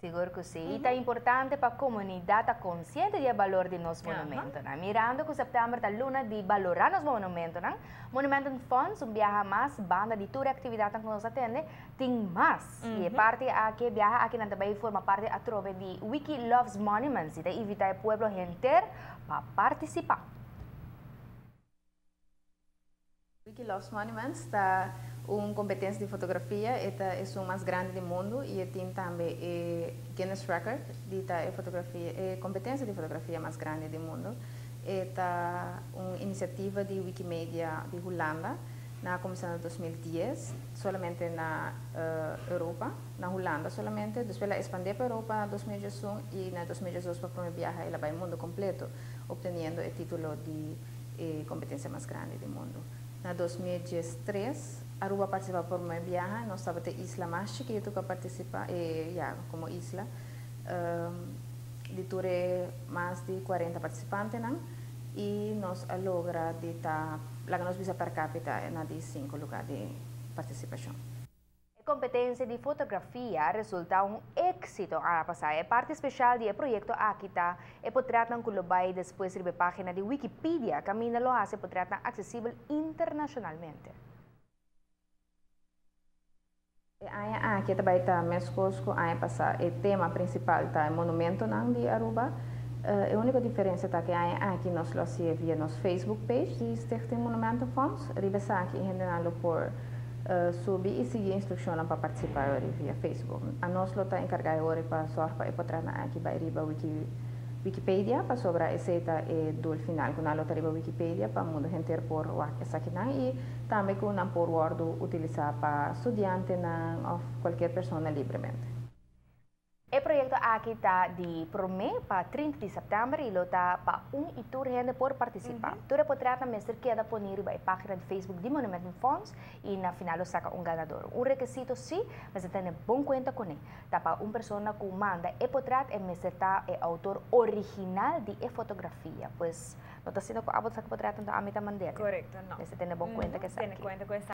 Seguro que sim. E é importante para a comunidade estar consciente do valor de nosso monumento. Mirando que setembro está luna de valorar nos monumentos. Monumento Funds, viaja mais, banda de toda atividade que nós atende, tem mais. E a parte aqui, viaja aqui também forma parte através de Wiki Loves Monuments. E invita o povo inteiro para participar. Wiki Loves Monuments está uma competência de fotografia, esta é o mais grande do mundo e tem também Guinness Record, a competência de fotografia mais grande do mundo. Esta é uma iniciativa de Wikimedia de Holanda, na começou em 2010, somente na Europa, na Holanda somente, depois ela expandiu para a Europa em 2011 e em 2012 para a primeira viagem ela vai ao mundo completo, obtendo o título de competência mais grande do mundo. Na 2013, Aruba participou por uma viagem, nós estávamos na Isla mais chiquita que participar, como isla, de mais de 40 participantes, e nós logramos de estar, nós visa per capita na de 5 lugares de participação. A competência de fotografia resulta um êxito a passar. É parte especial do projeto Akita e potratan kulubay depois de página de Wikipedia, caminho lo hace potratan acessível internacionalmente. Aqui também está mescosco, passar o tema principal está o monumento de Aruba. A única diferença é que aqui nós lo hacemos via nosso Facebook page de Stichting Monumento Funds. Ribesa aqui em por subir e seguir instruções para participar via Facebook. A nós lo está encarregado para sorte para encontrar aqui vai riba Wikipedia para sobre a receita e do final que nós riba Wikipedia para o mundo inteiro por essa aqui e também que não por Word utilizar para estudante ou qualquer pessoa livremente. O projeto aqui está de promê para 30 de setembro e está para e toda gente por participar. Toda potrata mestre queda poner a página de Facebook de Monumento Funds e na final saca ganador. Requisito sim, mas tem bom conta com ele. Tá para pessoa que manda e potrata é mestre tá é autor original de fotografia, pois não está sendo que a potrata então a mim também. Correcto, não. Mestre tem bom conta que sabe.